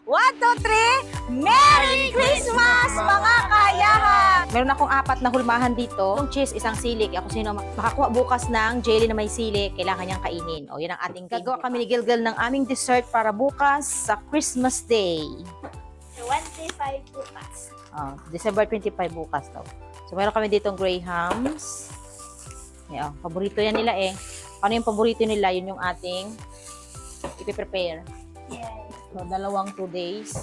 1, 2, 3, Merry Christmas mga kayahan! Meron akong 4 na hulmahan dito. Itong cheese, isang sili. Kung sino makakuha bukas ng jelly na may sili, kailangan niyang kainin. O, yan ang ating gagawa kami ni Gilgil ng aming dessert para bukas sa Christmas Day. 25 bukas. December 25 bukas daw. So, meron kami ditong grahams. Yan, paborito yan nila eh. Ano yung paborito nila? Yun yung ating ipiprepare. Yes. So, 2 days.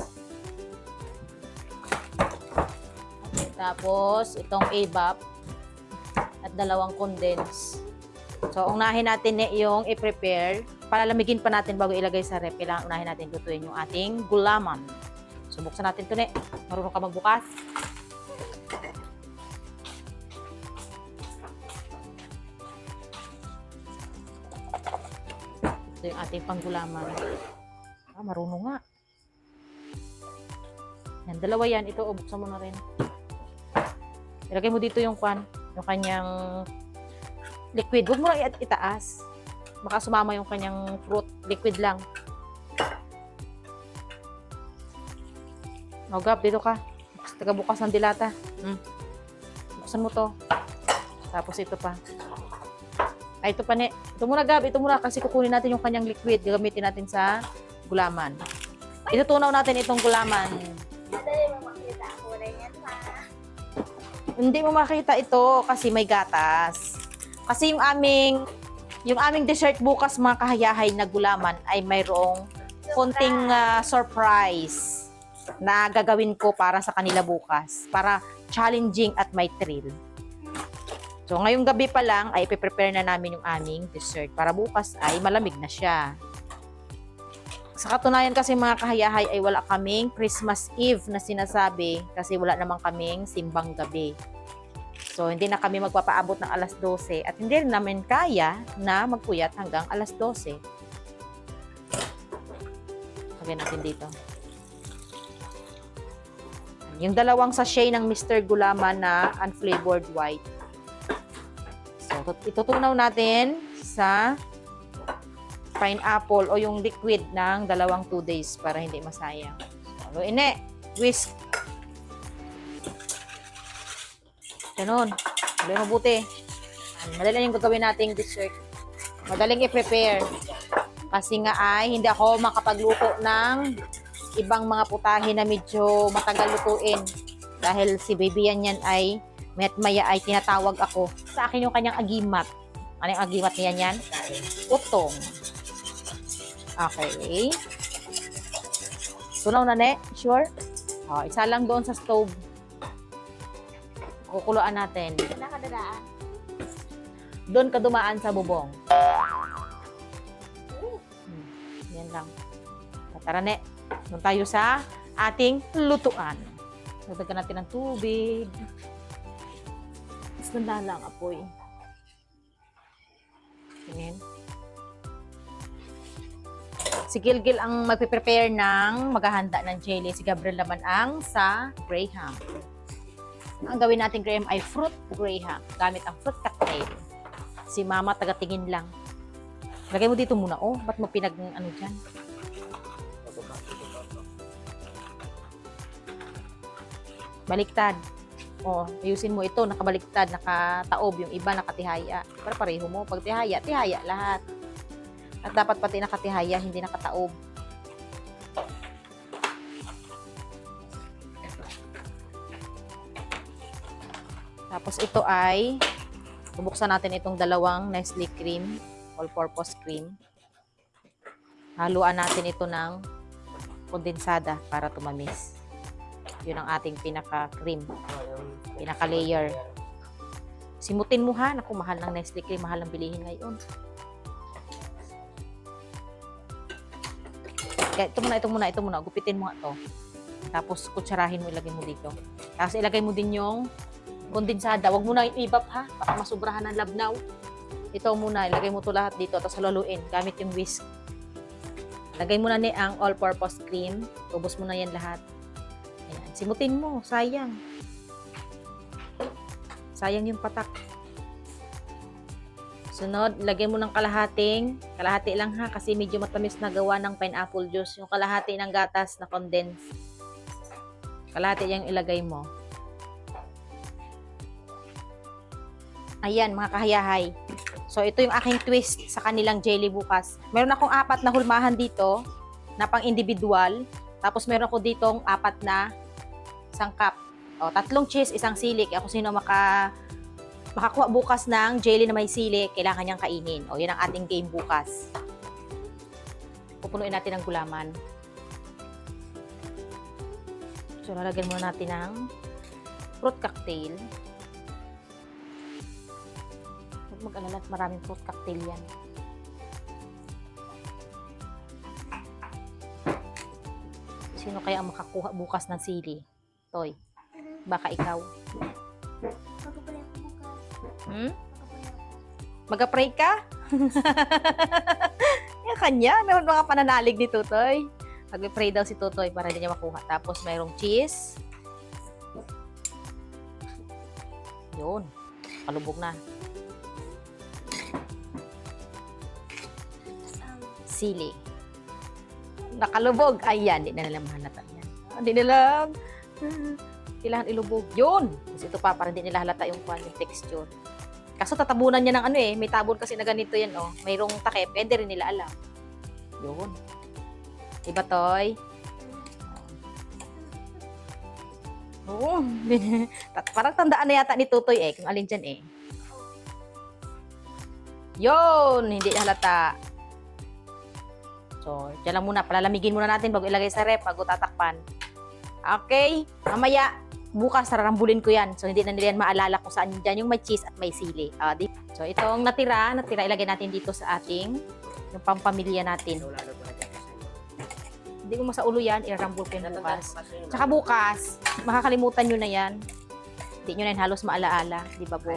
Okay, tapos, itong ABAP at 2 condense. So, unahin natin yung i-prepare. Palalamigin pa natin bago ilagay sa rep. Kailangan unahin natin lutuin yung ating gulaman. So, buksan natin ito, ne. Marunong ka magbukas? Ito yung ating panggulaman. Marunong nga. Yan, 2 yan. Ito, buksan mo na rin. Ilagay mo dito yung kanyang liquid. Huwag mo lang itaas. Baka sumama yung kanyang fruit. Liquid lang. O, Gab, dito ka. Tagabukas ng dilata. Buksan mo to. Tapos ito pa. Ay, ito pa, ne. Ito muna, Gab. Ito muna kasi kukunin natin yung kanyang liquid. Gagamitin natin sa gulaman. Itutunaw natin itong gulaman. Madali mo makita ako na yan, ha? Hindi mo makita ito kasi may gatas. Kasi yung aming dessert bukas mga kahayahay na gulaman ay mayroong konting surprise na gagawin ko para sa kanila bukas. Para challenging at may thrill. So, ngayong gabi pa lang ay ipiprepare na namin yung aming dessert para bukas ay malamig na siya. Sa katunayan kasi mga kahayahay ay wala kaming Christmas Eve na sinasabi kasi wala naman kaming simbang gabi. So, hindi na kami magpapaabot ng alas 12 at hindi rin namin kaya na magpuyat hanggang alas 12. Lagyan natin dito. Yung 2 sachet ng Mr. Gulaman na unflavored white. So, itutunaw natin sa pineapple o yung liquid ng 2 days para hindi masayang. So, ine, whisk. Ganun. Sabi mabuti. Madali yung gagawin nating dessert. Madaling i-prepare. Kasi nga ay hindi ako makapagluto ng ibang mga putahe na medyo matagal lutuin. Dahil si baby yan ay maya ay tinatawag ako. Sa akin yung kanyang agimat. Ano yung agimat niya yan? Utong. Okay. Tunaw na, ne? Sure? Isa lang doon sa stove. Kukuluan natin. Nakadadaan. Doon ka dumaan sa bubong. Yan lang. Tara, ne. Doon tayo sa ating lutuan. Dagdagan natin ng tubig. Mas ganda lang, apoy. Tingin. Si Gilgil ang magpe-prepare ng maghahanda ng jelly. Si Gabriel naman ang sa graham. Ang gawin natin graham ay fruit graham. Gamit ang fruit cocktail. Si Mama taga-tingin lang. Lagay mo dito muna. Oh, ba't mo ano dyan? Baliktad. Oh, ayusin mo ito. Nakabaliktad, nakataob. Yung iba nakatihaya. Para pareho mo. Pag tihaya, tihaya lahat. At dapat pati nakatihaya, hindi nakataob. Tapos ito ay bubuksan natin itong 2 Nestle cream, all-purpose cream. Haluan natin ito ng kondensada para tumamis. Yun ang ating pinaka-cream, pinaka-layer. Simutin mo ha, naku, mahal ng Nestle cream, mahal ang bilihin ngayon. Ito muna. Gupitin mo nga ito. Tapos, kutsarahin mo, ilagay mo dito. Tapos, ilagay mo din yung kondensada. Huwag mo na i-ibap ha. Baka masubrahan ng labnaw. Ito muna. Ilagay mo ito lahat dito. Tapos, haluin. Gamit yung whisk. Lagay mo na ang all-purpose cream. Ubos mo na yan lahat. Ayan. Simutin mo. Sayang. Sayang yung patak. Sunod, lagyan mo ng kalahati lang ha, kasi medyo matamis na gawa ng pineapple juice. Yung kalahati ng gatas na condense. Kalahati yung ilagay mo. Ayan, mga kahayahay. So, ito yung aking twist sa kanilang jelly bukas. Meron akong 4 na hulmahan dito, na pang individual. Tapos, meron ako ditong 4 na sangkap. O, 3 cheese, 1 sili. Kaya kung sino makakuha bukas ng jelly na may sili, kailangan niyang kainin. O, yan ang ating game bukas. Pupunuin natin ng gulaman. So, lalagyan muna natin ng fruit cocktail. Huwag mag-alala at maraming fruit cocktail yan. Sino kaya ang makakuha bukas ng sili? Toy, baka ikaw. Magpapalay ako bukas. Hmm? Magpapalay ako. Mag-pray ka? Yan kanya. Meron mga pananalig ni Tutoy. Mag-pray daw si Tutoy para hindi niya makuha. Tapos mayroong cheese. Yun. Palubog na. Sili. Nakalubog. Ayan. Hindi na nila mahalata yan. Hindi nila. Kailangan ilubog. Yun. Kasi ito pa, para hindi nila halata yung texture. Kaso tatabunan niya ng ano eh. May tabon kasi na ganito yan oh. Mayroong takip. Pwede rin nila alam. Yun. Diba, Toy? Oo. Parang tandaan na yata ni Tutoy eh. Kung alin dyan eh. Yun. Hindi halata. So, dyan lang muna. Palalamigin muna natin bago ilagay sa rep. Bago tatakpan. Okay. Mamaya, bukas sararambulin ko yan. So, hindi na nila yan maalala kung saan dyan yung may cheese at may sili. So, itong natira, ilagay natin dito sa ating yung pampamilya natin. Hindi ko sa ulo yan, irarambul ko yung bukas. Tsaka bukas, makakalimutan nyo na yan. Hindi nyo na yan halos maalaala. Di ba, Bo?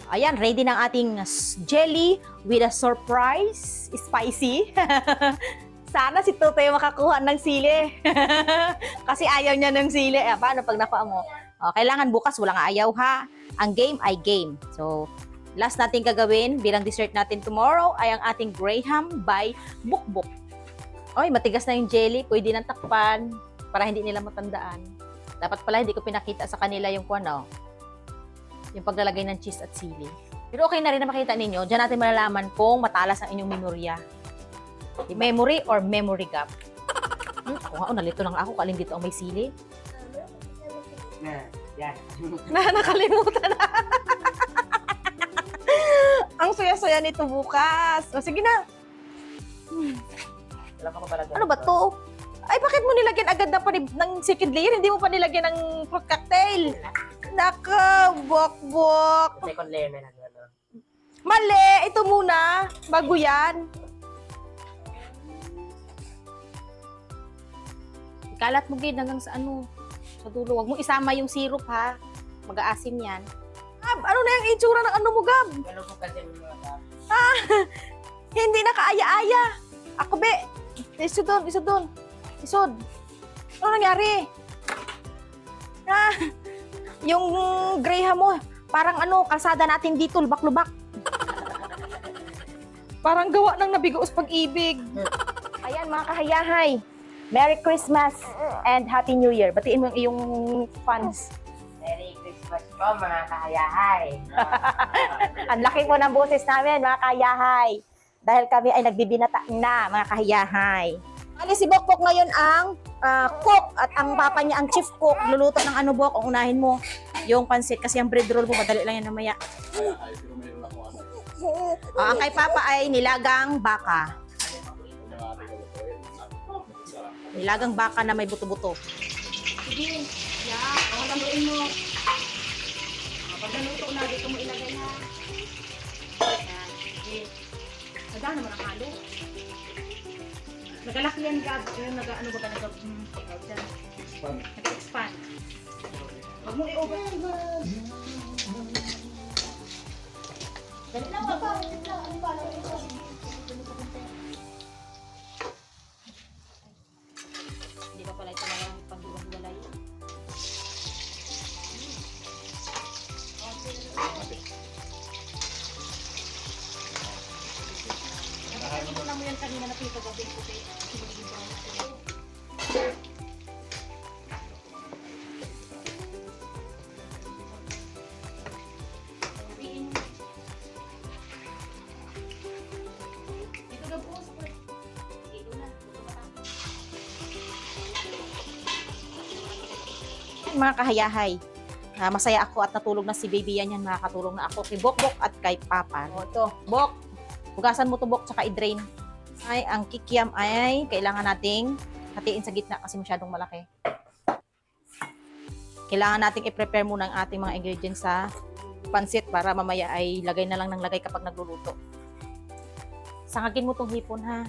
Ayan, ready ng ating jelly with a surprise. Spicy. Sana si Tutoy makakuha ng sili. Kasi ayaw niya ng sili. Paano pag nakuha mo? Kailangan bukas, walang ayaw ha. Ang game ay game. So, last natin gagawin bilang dessert natin tomorrow ay ang ating Graham by Bukbuk. Oy, matigas na yung jelly. Pwede nang takpan para hindi nila matandaan. Dapat pala hindi ko pinakita sa kanila yung yung paglalagay ng cheese at sili. Pero okay na rin na makita ninyo. Diyan natin malalaman kung matalas ang inyong memorya. Memory or memory gap. Nalito lang ako. Kalin dito ang may sili. Yan. Nakalimutan na. Ang saya-saya nito bukas. O, sige na. Ano ba to? Ay, bakit mo nilagyan agad ng second layer? Hindi mo pa nilagyan ng fruit cocktail. Naka, bok-bok. Second layer na lang. Mali! Ito muna. Bago yan. Ikalat mo gid hanggang sa sa dulo. Huwag mo isama yung syrup ha. Mag-aasim yan. Gab, ano na yung itsura ng mo, Gab? Ano po kasi mga Hindi na kaaya-aya. Ako, be. Isod doon. Ano nangyari? Yung Graham mo, parang kalsada natin dito, lubak-lubak. Parang gawa ng nabigoos pag-ibig. Ayan, mga kahayahay. Merry Christmas and Happy New Year. Batiin mo yung iyong fans. Merry Christmas po mga kahayahay. Ang laki po ng boses namin, mga kahayahay. Dahil kami ay nagbibinata na, mga kahayahay. Ali, si Bokbok ngayon ang cook at ang papa niya ang chief cook. Luluto ng Bok, ang unahin mo yung pansit kasi ang bread roll mo, madali lang yan namaya. Ang kay papa ay nilagang baka. Nilagang baka na may buto-buto. Sige, haluin mo. Pag naluto na, dito mo ilagay na. Ayan, sige. Nagana naman ang halo. Nagalaki yan, Gab. Ano ba ka nag-expand. Huwag mo i-open. Dali lang, baba. Hindi pa pala ito lang paghiwalay. Inunan mo yan kanina na pito gabi puti. Mga kahayahay, masaya ako at natulog na si baby yan. Nakakatulong na ako kay Bok at kay Papa. O ito, Bok, hugasan mo to Bok, tsaka i-drain. Ay, ang kikiam ay kailangan nating hatiin sa gitna kasi masyadong malaki. Kailangan nating i-prepare muna ang ating mga ingredients sa pansit para mamaya ay lagay na lang ng lagay kapag nagluluto. Sangagin mo tong hipon ha.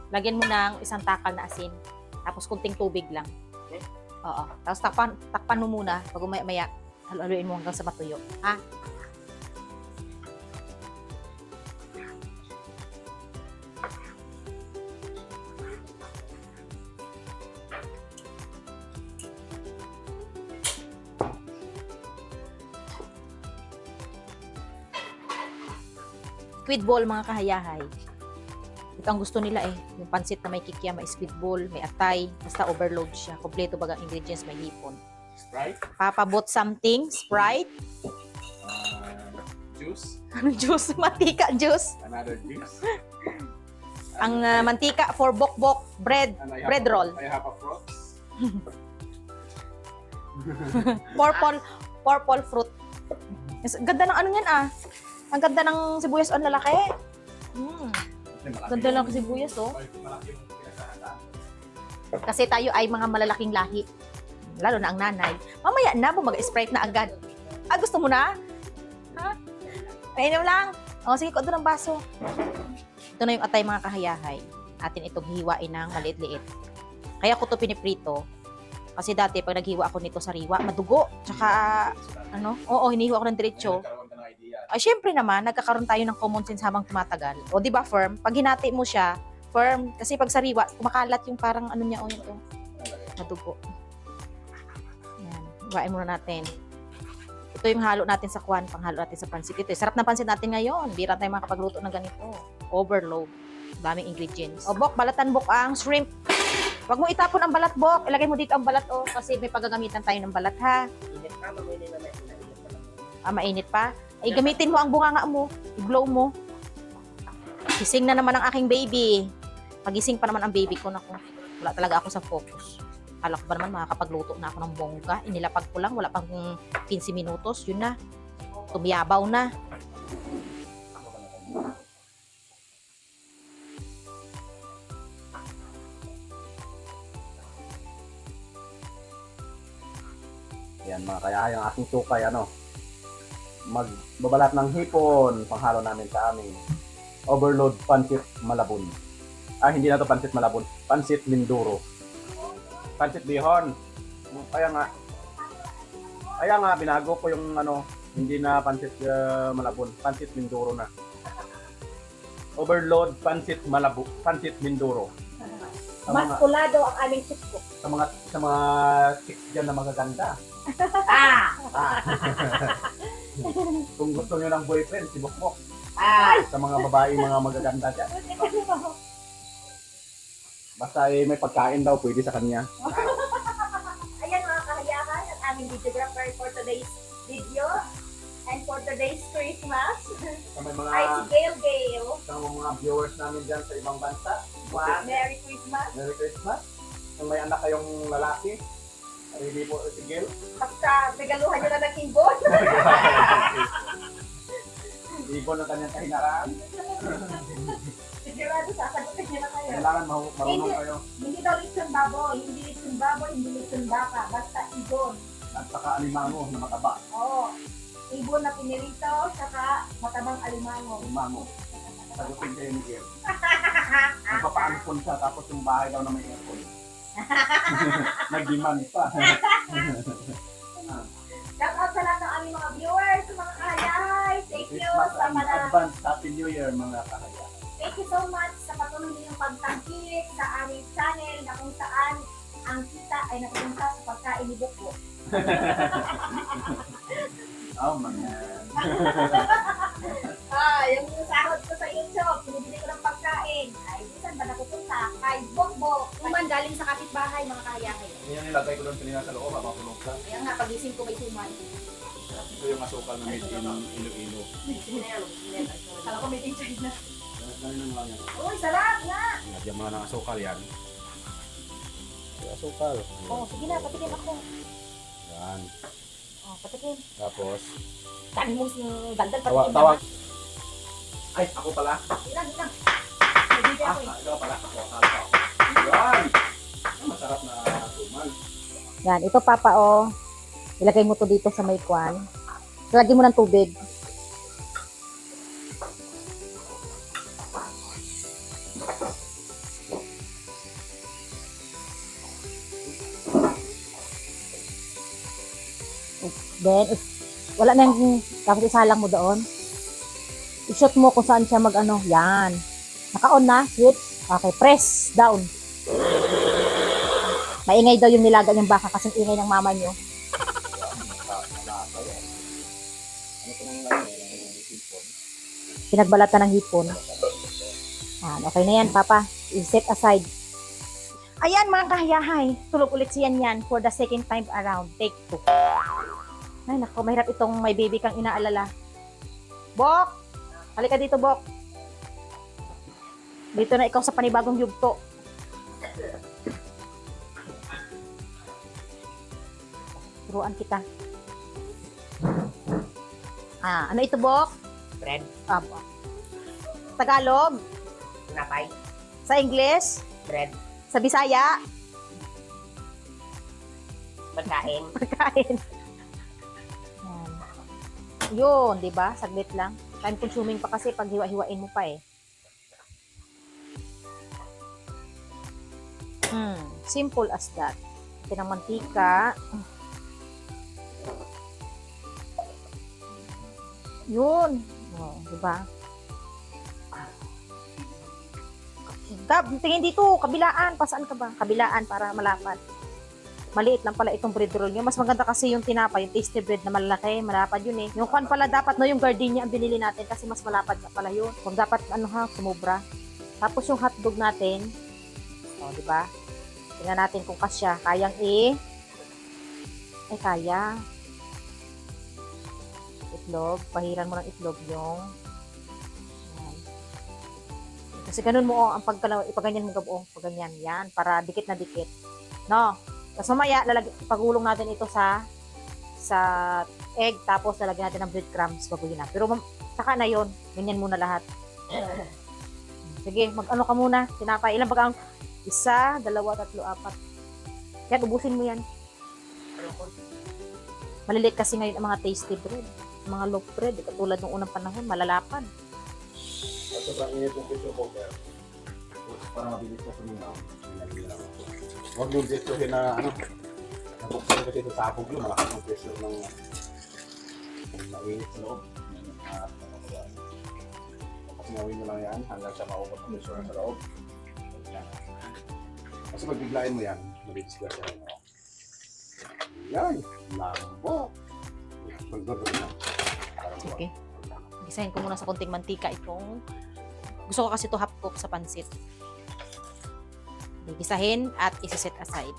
Lagyan mo ng isang takal na asin. Tapos kunting tubig lang. Oo. Tapos takpan mo muna. Pag umaya-maya, haluin mo hanggang sa matuyo. Ha? Squid ball, mga kahayahay. Ito ang gusto nila eh. Yung pansit na may kikiam, may squid ball, may atay. Basta overload siya. Kompleto baga ingredients, may hipon. Sprite, Papabot something, Sprite. juice, Ano juice? Mantika juice. another juice. Ang mantika for bok-bok bread. And I have bread roll. I have a fruits. Purple fruit. Ganda ng ano yan ah. Ang ganda ng sibuyas on lalaki. Ganda lang ng sibuyas oh. Malaki yung pinagsasalaan. Kasi tayo ay mga malalaking lahi. Lalo na ang nanay. Mamaya na, mag-sprite na agad. Ah, gusto mo na? Ha? Painom lang. O, sige, ko doon ang baso. Ito na yung atay, mga kahayahay. Atin itong hiwain ng maliit-liit. Kaya ko ito piniprito. Kasi dati, pag naghiwa ako nito sa riwa, madugo. Tsaka, hinihiwa ko ng diretsyo. Nagkaroon ka ng idea. Ay, syempre naman, nagkakaroon tayo ng common sense habang tumatagal. O, di ba, firm? Pag hinati mo siya, firm. Kasi pag sariwa, kumakalat yung parang ano niya, ito. Madugo. Yan. Hiwain muna natin. Ito yung halo natin sa kwan, panghalo natin sa pansit. Ito, sarap na pansit natin ngayon. Bira tayo makapagluto ng ganito. Overload. Daming ingredients. O, Bok, balatan, Bok, ang shrimp. Huwag mo itapon ang balat, Bok. Ilagay mo dito ang balat, oh. Kasi may pagagamitan tayo ng balat, ha? Init pa, mamili na may init pa lang. Ah, mainit pa. Ay, gamitin mo ang bunganga mo. I-blow mo. Gising na naman ang aking baby. Pagising pa naman ang baby ko. Naku, wala talaga ako sa focus. Kala ko ba naman makakapagluto na ako ng bongga. Inilapag ko lang. Wala pang 15 minutos. Yun na. Tumiyabaw na. Yan mga kayahay, ang aking tukay, magbabalat ng hipon, panghalo namin sa aming overload pansit malabon. Ah, hindi na to pansit malabon, pansit Mindoro. Pansit bihon. Kaya nga, binago ko yung hindi na pansit malabon, pansit Mindoro na. Overload pansit pansit Mindoro. Mas kulado ang aming sitko. Sa mga chicks dyan na magaganda. Ah! Kung gusto nyo ng boyfriend, si Bokbok. Ah! Sa mga babae, mga magaganda dyan. Basta may pagkain daw, pwede sa kanya. Ayan mga kahayahan, ang aming videographer for today's video and for today's Christmas Sa may ay si mga, Gail. sa mga viewers namin dyan sa ibang bansa. Wow! Merry Christmas. Merry Christmas. Kung may anak kayong lalaki, ready po si Gil. Basta regaluhan nyo na ng ibon. Ibon ang kanyang kahinaraan. Sigurado sasagutin nyo na kayo. Kailangan marunong kayo. Hindi daw lechon baboy, hindi lechon baboy, hindi lechon baka, basta ibon. At saka alimango na mataba. Oo. Ibon na pinirito, saka matabang alimango. Alimango. Sagutin kayo ni Gil. Nagpapaampon siya tapos yung bahay daw na may aircon. Nag-demand pa. Shout out sa lahat ng aming mga viewers, mga kahayahay. Thank you Christmas sa and mga advance Happy New Year mga kahaya. Thank you so much sa patuloy ninyong pagtangkilik sa aming channel na kung saan ang kita ay napunta sa pagkain ni Bukbo. Oh man. Yung sahod ko sa YouTube, pinibili ko ng pagkain. kayahay, mga kayahay. Yan nilagay ko doon kanina sa loob habang tulog ka. Kaya nga, pagising ko may tuman. Ito yung asukal na made in Iloilo. Kala ko may teacher na. Ganun lang yan. Uy, sarap nga! Lagyan mo na ng asukal yan. Ay, asukal. Oh, sige na, patikin ako. Yan. Oh, patikin. Tapos, Dami mong dandan tawag, patikin. tawag. Ay, ako pala. Ilang. Nagigil ako eh. Ikaw pala. Ako, ako. Yan. Masarap na tuman. Yan, ito papa oh. Ilagay mo to dito sa may kwan. Lagyan mo ng tubig. Then, wala na yung, tapos isalang mo doon. I-shot mo kung saan siya mag-ano. Yan. Naka-on na. Switch. Okay, press down. Maingay daw yung nilaga ng baka kasi ingay ng mama nyo. Pinagbalatan ng hipon. Yan, okay na yan, papa. I-set aside. Ayan, mga kahayahay. Tulog ulit siyan yan for the second time around. Take 2. Ay, naku, mahirap itong may baby kang inaalala. Bok! Halika dito, Bok. Dito na ikaw sa panibagong yugto. Turuan kita. Ano ito, Bok? Bread. Bok. Tagalog? Napay. Sa English? Bread. Sa Bisaya? Pagkain. Pagkain. Yan. Yun, di ba? Saglit lang. Time consuming pa kasi pag hiwa-hiwain mo pa eh. Simple as that. Ito ng mantika. Yun. Oh, di ba? Gab, tingin dito, kabilaan. Pasaan ka ba? Kabilaan para malapad. Maliit lang pala itong bread roll nyo. Mas maganda kasi yung tinapay, yung tasty bread na malalaki, malapad yun eh. Yung kwan pala dapat, no, yung gardenia ang binili natin kasi mas malapad na pala yun. Kung dapat, sumubra. Tapos yung hotdog natin, di ba? Tingnan natin kung kasya. Kayang kaya. Itlog, pahiran mo ng itlog yung kasi ganun mo ang ipaganyan mo gabo, paganyan yan para dikit na dikit. No. Tapos mamaya pagulong natin ito sa egg tapos lalagyan natin ng breadcrumbs bago yun na. Pero saka na yon, ganyan muna lahat. Sige, mag-ano ka muna, tinapay. Ilang bagang 1, 2, 3, 4. Yan, ubusin mo yan. Maliliit kasi ngayon ang mga tasty bread, mga loaf bread, katulad ng unang panahon, malalapad. At sobrang init yung pressure cooker. Para mabilis na suminaw. Huwag mo ditohin na nabuksan kasi sa sabog yun. Malakas yung pressure ng mainit sa loob. Tapos ngawin mo lang yan hanggang sa maubos ang pressure sa loob. Yan. Kasi magbiglain mo yan, mabilis ka siya. Yan, lambo. Magdodog na. Okay. Gisahin ko muna sa konting mantika itong gusto ko kasi ito half cook sa pansit. Gisahin at isi-set aside.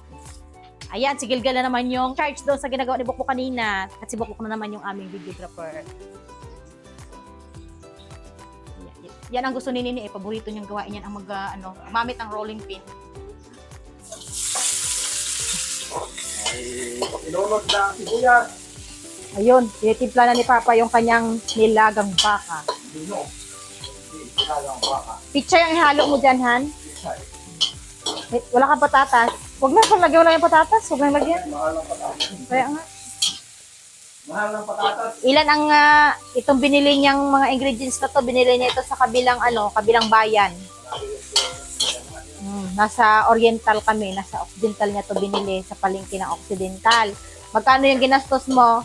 Ayan, si Gilgal na naman yung charge doon sa ginagawa ni Bokbok kanina. At si Bokbok na naman yung aming videographer. Yan ang gusto ni Nini eh. Paborito niyang gawain yan ang gumamit ng rolling pin. Ay, inunod na sibuyas. Ayun, tinitimpla na ni Papa yung kanyang nilagang baka. Dino. Nilagang baka. Picture yung ihalo mo dyan, Han. Pichay. Wala kang patatas. Huwag na, kung lagyan mo lang yung patatas. Huwag lang lagyan. Mahal ng patatas. Kaya nga. Mahal ng patatas. Ilan ang itong binili niyang mga ingredients na to, binili niya ito sa kabilang bayan. Nasa Oriental kami, nasa Occidental niya to binili sa palengke ng Occidental. Magkano yung ginastos mo?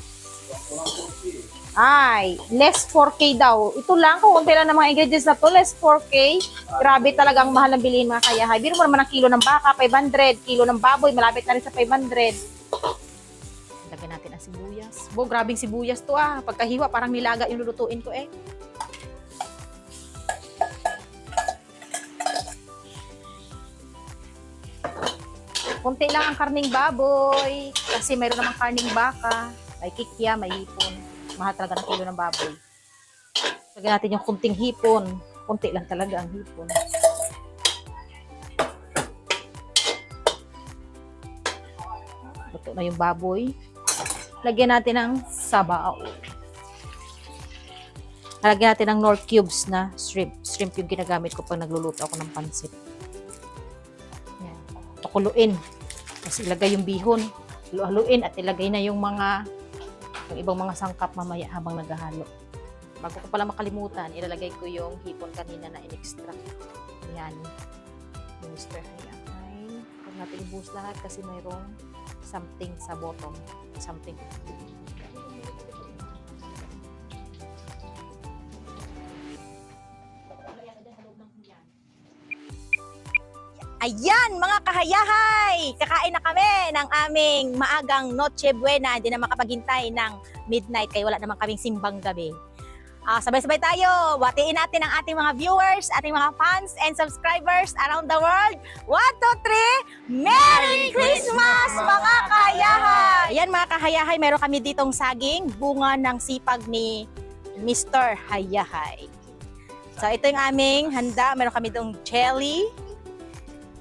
Ay, less 4K daw. Ito lang, kung unti lang ng mga ingredients na to, less 4K. Grabe talagang mahal ng bilihin mga kayahay. Biro mo naman ang kilo ng baka, 500. Kilo ng baboy, malapit na rin sa 500. Lagyan natin ang sibuyas. Bo, grabing sibuyas to Pagkahiwa, parang nilaga yung lulutuin ko eh. Kunti lang ang karning baboy. Kasi mayroon namang karning baka. May kikya, may hipon. Mahal talaga ng kilo ng baboy. Lagyan natin yung kunting hipon. Kunti lang talaga ang hipon. Luto na yung baboy. Lagyan natin ng sabaw. Lagyan natin ng Knorr cubes na shrimp. Shrimp yung ginagamit ko pag nagluluto ako ng pansit. Yan. Tukuluin. Tapos ilagay yung bihon. Haluin at ilagay na yung ibang mga sangkap mamaya habang naghahalo. Bago ko pala makalimutan, ilalagay ko yung hipon kanina na in-extract. Yan. Yung Mr. Hayakay. Huwag natin ibuhos lahat kasi mayroong something sa bottom. Something. Ayan, mga kahayahay! Kakain na kami ng aming maagang Noche Buena. Hindi na makapaghintay ng midnight kaya wala naman kaming simbang gabi. Sabay-sabay tayo. Batiin natin ang ating mga viewers, ating mga fans and subscribers around the world. 1, 2, 3, Merry Christmas, mga kahayahay! Ayan, mga kahayahay, meron kami ditong saging, bunga ng sipag ni Mr. Hayahay. So, ito yung aming handa. Meron kami ditong jelly.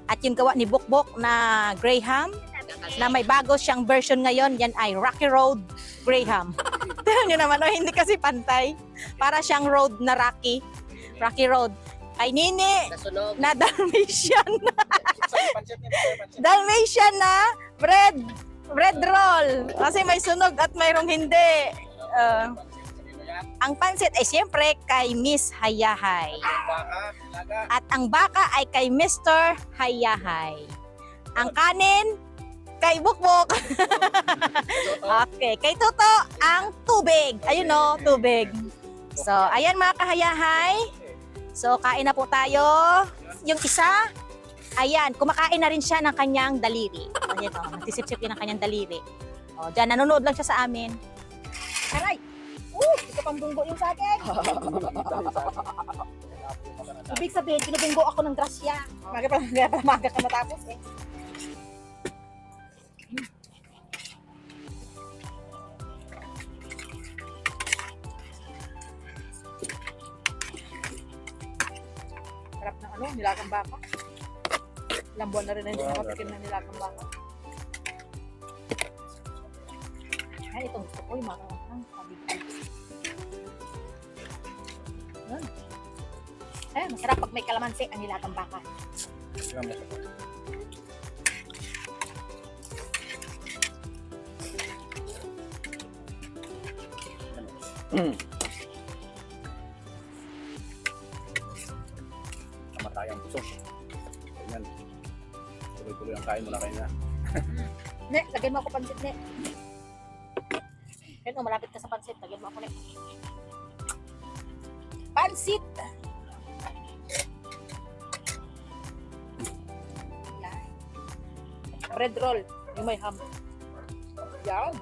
At yung gawa ni Bukbok na Graham, na may bago siyang version ngayon, yan ay Rocky Road Graham. Tignan nyo naman, hindi kasi pantay. Para siyang road na Rocky. Rocky Road. Kay Nini, Nasunog. na Dalmatian. Dalmatian na bread roll. Kasi may sunog at mayroong hindi. Ang pansit ay siyempre kay Miss Hayahay. At ang baka ay kay Mr. Hayahay. Ang kanin kay Bukbok. Okay, kay Toto ang tubig. Ayun o, tubig. So, ayan mga kahayahay. So, kain na po tayo. Yung isa, ayan, kumakain na rin siya ng kanyang daliri. Ayan o, nagsisip-sip yun ng kanyang daliri. O, dyan, nanonood lang siya sa amin. Aray! Ito pang bunggo yung sa akin. Ibig sabihin, pinubunggo ako ng grasya. Maga ka matapos eh. Sarap ng nilagang baka. Ilang buwan na rin na hindi nakatikim ng nilagang baka. Ay, itong gusto ko yung mga eh, masarap pag may kalamansi ang nilagang baka. Kamatayang busog. Ganyan. Tuloy-tuloy ang kain mo na kayo na. Ne, lagyan mo ako pansit, ne. Yan o, malapit ka sa pansit. Lagyan mo ako, ne. Pansit! Yan. Bread roll. Yung may ham. Yan.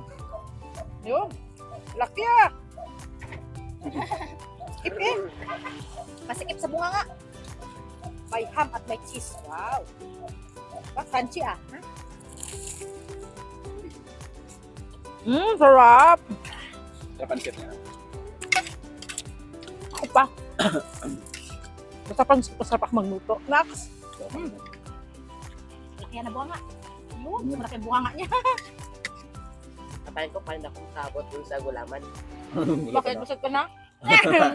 Yun. Laki ah! Skip eh. Masikip sa bunga nga. May ham at may cheese. Wow. Crunchy ah. Sarap! Sa pansit niya. Ako pa. Masarap ako magluto. Max! Kaya na bunga nga. Yun, malaki ang bunga nga niya. Kapain ko pa rin akong sabot dun sa gulaman. Bakit? Busog ka na?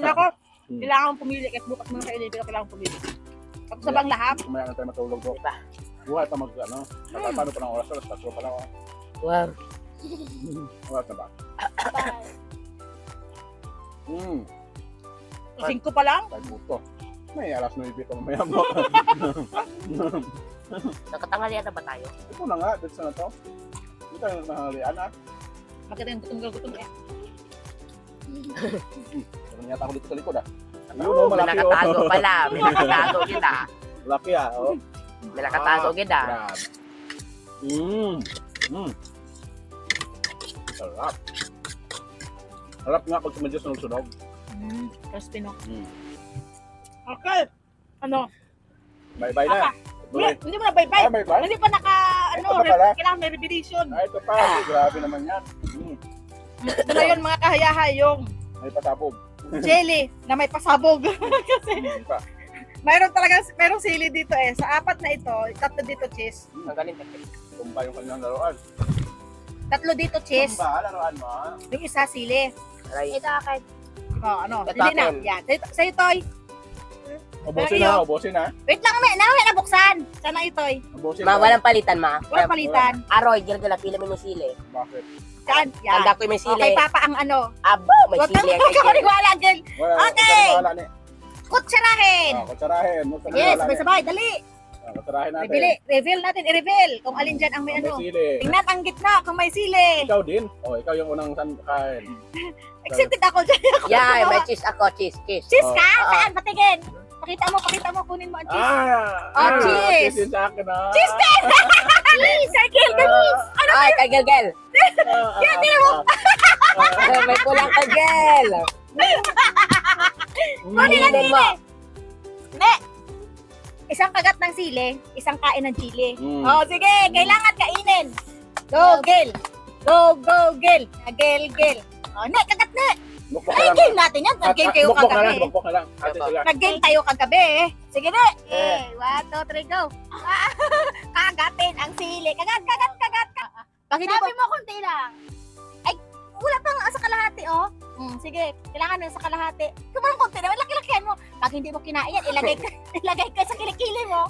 Ako, kailangan kong pumili. Kahit bukas mo na kainin, pero kailangan kong pumili. Tapos sa bang lahat? Kumaya na tayo matulog ko. Diba? Buhay pa paano pa ng oras? Oras 4 pa lang. Wow. Oras na ba? Singko pa lang? Tayo buto. May alas 9 pa mamaya mo. Nakatanghalian na ba tayo? Ito na nga, dito na to. Hindi tayo nahalian ah. Bakit yung gutom eh? Meron yata ako dito sa likod ah. Ayun Oh, oh, may malaki nakatago oh. pala. May nakatago yun ah. Malaki ah. Oh. May nakatago yun ah. Grabe. Sarap. Sarap nga pag medyo sunog-sunog. Crispy no? Okay. Ano? Bye-bye na. Tuloy. Hindi mo na bye-bye. Bye-bye. Hindi pa naka, ano, Ito ba pala? kailangan may revelation. Ito pa. Grabe naman yan. Ito na yun mga kahayahay, yung May pasabog. jelly na may pasabog. Hindi pa. Mayroong sili dito eh. Sa apat na ito, 3 dito cheese. Ang galing. Tumba yung kanyang laruan. 3 dito cheese. Tumba, laruan mo. Yung isa sili. Ito akin. Ano, Ito hindi na. akin. Yan. Sa'yo, Toy. Ubusin Pero na, iyo. ubusin na. Wait lang, may nabuksan. Sana itoy. Ubusin Ma, walang palitan, ma. Walang palitan. Aroy, gilgala, pila mo yung sili. Bakit? Saan? Yan. Tanda ko yung sili. Okay, Papa, ang ano. Abo, may Huwag kang sili. ang kay Gil. magkakaniwala, Gil. Wala, Okay. wala ni. Kutsarahin. Kutsarahin. Yes, sabay-sabay. Dali. Kutsarahin natin. Reveal natin. I-reveal kung alin dyan ang may May ano. sili. Tingnan ang gitna kung may sili. Ikaw din. Ikaw yung unang kain. Excited ako dyan. Yeah, may cheese ako, cheese. Cheese ka? Oo. Saan? Patingin. Pakita mo. Kunin mo ang cheese. Cheese cheese. din sa akin, ah. Cheese din! Cheese! Sir Gil, bilis! Ay, kay Gilgel. May pulang kay Gil. Kunin lang Hindi mo. Ne! Isang kagat ng sili, isang kain ng chili. Mm. Oh, sige, kailangan kainin. Go, Gil. Go, Gil. Gil. Oh, ne, kagat ne. Bukbok ka Ay, lang. game natin yan. Nag-game kayo Bukbok na lang, kagabi. bukbok na lang. Ate sila. Nag-game tayo kagabi eh. Sige ne. 1, 2, 3, go. Kagatin ang sili. Kagat. Bakit Sabi mo kunti lang. wala pang sa kalahati, oh. Sige, kailangan ng sa kalahati. Kumang konti naman, laki-lakihan mo. Pag hindi mo kinain yan, ilagay ka sa kilikili mo.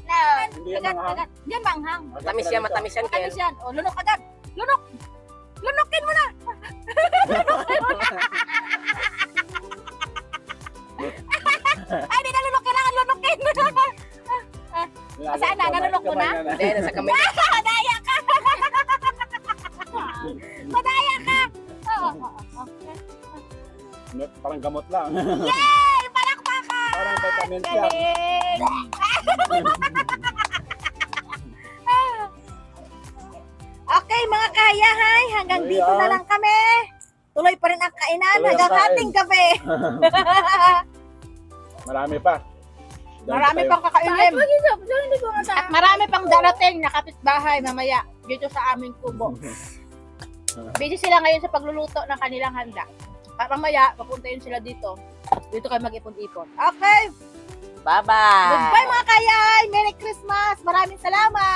Hindi yan mga Kagat. Yan manghang. Matamis yan, matamis yan, Gil. Matamis yan. O, lunok agad. Lunok. Lunokin mo na. Ay, di na lunok. Kailangan lunokin. Saan na? Nanunok mo na? Hindi, nasa kamay. Madaya ka. Oo. Parang gamot lang. Yay! Parang baka. Parang vitamins lang. Galing. Okay, mga kayahay, hanggang Ayan. dito na lang kami. Tuloy pa rin ang kainan Tuloy ang hanggang kain. hating gabi. Marami pa. Marami pang kakainin. At marami pang darating na kapitbahay mamaya dito sa aming kubo. Busy sila ngayon sa pagluluto ng kanilang handa. At mamaya, papunta yun sila dito. Dito kayo mag-ipon-ipon. Okay, Bye-bye. goodbye mga kayahay. Merry Christmas. Maraming salamat.